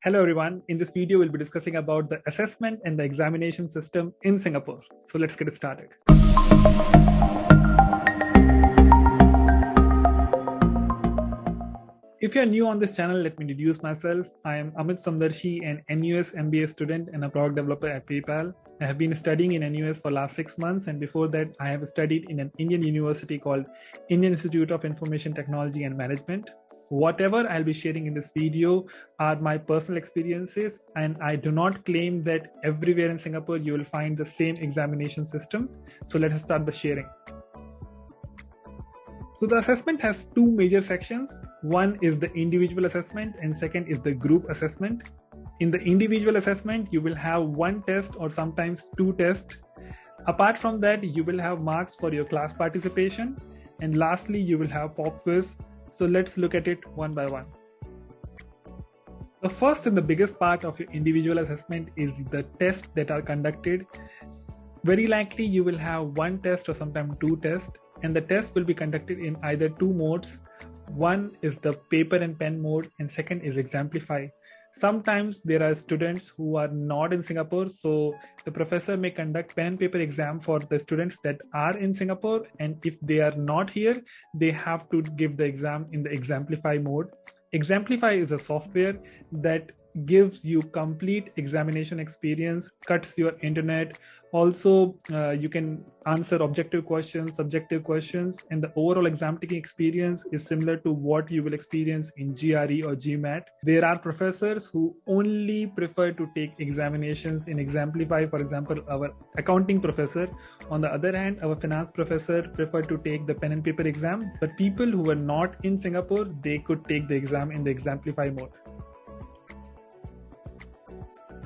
Hello everyone, in this video we'll be discussing about the assessment and the examination system in Singapore. So let's get it started. If you're new on this channel, let me introduce myself. I am Amit Samdarshi, an NUS MBA student and a product developer at PayPal. I have been studying in NUS for last 6 months, and before that I have studied in an Indian university called Indian Institute of Information Technology and Management. Whatever I'll be sharing in this video are my personal experiences, and I do not claim that everywhere in Singapore you will find the same examination system. So let us start the sharing. So the assessment has two major sections. One is the individual assessment and second is the group assessment. In the individual assessment, you will have one test or sometimes two tests. Apart from that, you will have marks for your class participation. And lastly, you will have pop quiz. So let's look at it one by one. The first and the biggest part of your individual assessment is the tests that are conducted. Very likely you will have one test or sometimes two tests, and the test will be conducted in either two modes. One is the paper and pen mode and second is exemplify. Sometimes there are students who are not in Singapore, so the professor may conduct pen and paper exam for the students that are in Singapore, and if they are not here, they have to give the exam in the exemplify mode. Exemplify is a software that gives you complete examination experience, cuts your internet. Also, you can answer objective questions, subjective questions, and the overall exam taking experience is similar to what you will experience in GRE or GMAT. There are professors who only prefer to take examinations in Exemplify. For example, our accounting professor. On the other hand, our finance professor prefer to take the pen and paper exam. But people who are not in Singapore, they could take the exam in the Exemplify mode.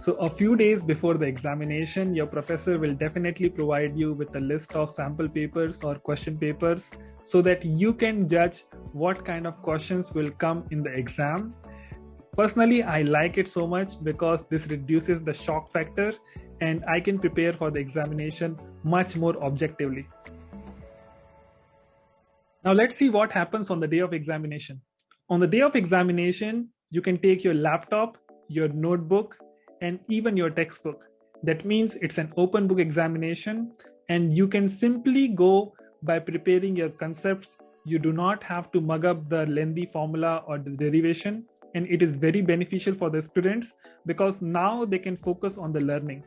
So a few days before the examination, your professor will definitely provide you with a list of sample papers or question papers so that you can judge what kind of questions will come in the exam. Personally, I like it so much because this reduces the shock factor and I can prepare for the examination much more objectively. Now let's see what happens on the day of examination. On the day of examination, you can take your laptop, your notebook, and even your textbook. That means it's an open book examination and you can simply go by preparing your concepts. You do not have to mug up the lengthy formula or the derivation, and it is very beneficial for the students because now they can focus on the learning.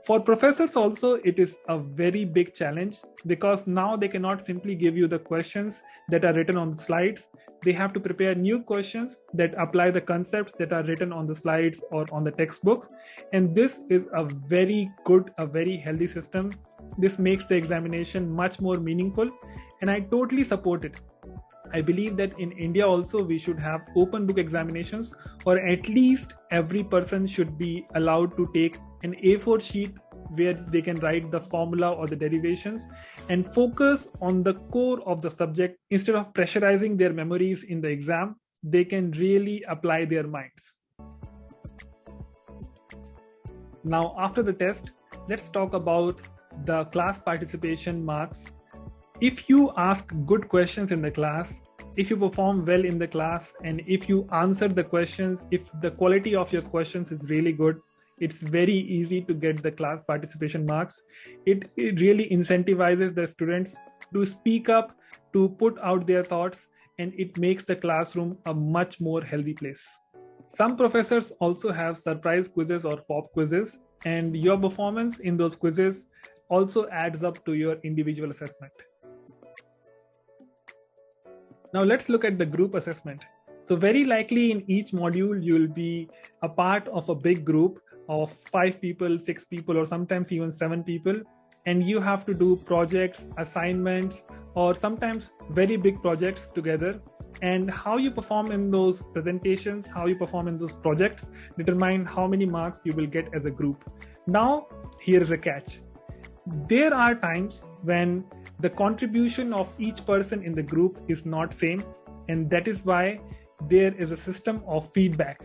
For professors also, it is a very big challenge because now they cannot simply give you the questions that are written on the slides. They have to prepare new questions that apply the concepts that are written on the slides or on the textbook. And this is a very good, a very healthy system. This makes the examination much more meaningful, and I totally support it. I believe that in India also we should have open book examinations, or at least every person should be allowed to take an A4 sheet where they can write the formula or the derivations and focus on the core of the subject. Instead of pressurizing their memories in the exam, they can really apply their minds. Now, after the test, let's talk about the class participation marks. If you ask good questions in the class, if you perform well in the class, and if you answer the questions, if the quality of your questions is really good, it's very easy to get the class participation marks. It really incentivizes the students to speak up, to put out their thoughts, and it makes the classroom a much more healthy place. Some professors also have surprise quizzes or pop quizzes, and your performance in those quizzes also adds up to your individual assessment. Now let's look at the group assessment. So very likely in each module, you will be a part of a big group of 5 people, 6 people, or sometimes even 7 people. And you have to do projects, assignments, or sometimes very big projects together. And how you perform in those presentations, how you perform in those projects determine how many marks you will get as a group. Now, here is a catch. There are times when the contribution of each person in the group is not same, and that is why there is a system of feedback.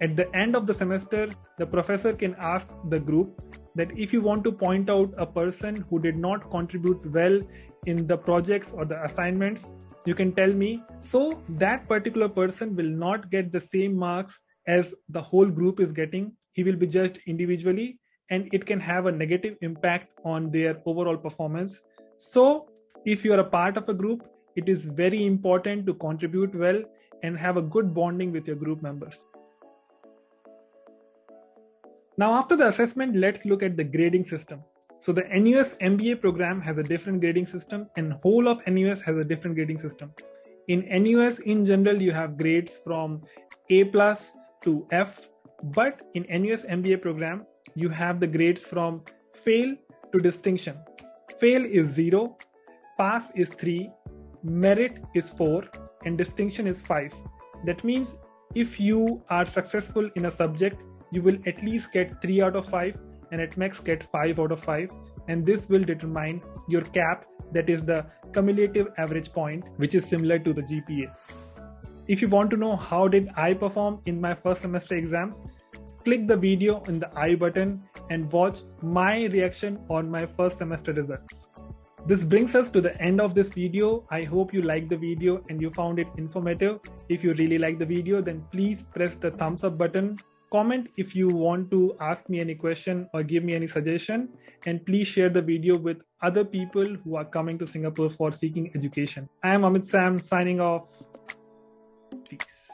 At the end of the semester, the professor can ask the group that if you want to point out a person who did not contribute well in the projects or the assignments, you can tell me, so that particular person will not get the same marks as the whole group is getting. He will be judged individually, and it can have a negative impact on their overall performance. So if you are a part of a group, it is very important to contribute well and have a good bonding with your group members. Now, after the assessment, let's look at the grading system. So the NUS MBA program has a different grading system, and whole of NUS has a different grading system. In NUS, in general, you have grades from A+ to F, but in NUS MBA program, you have the grades from fail to distinction. Fail is 0, pass is 3, merit is 4, and distinction is 5. That means if you are successful in a subject, you will at least get 3 out of 5 and at max get 5 out of 5. And this will determine your CAP, that is the cumulative average point, which is similar to the GPA. If you want to know how did I perform in my first semester exams, click the video in the I button and watch my reaction on my first semester results. This brings us to the end of this video. I hope you liked the video and you found it informative. If you really like the video, then please press the thumbs up button. Comment if you want to ask me any question or give me any suggestion, and please share the video with other people who are coming to Singapore for seeking education. I am Amit Sam signing off. Peace.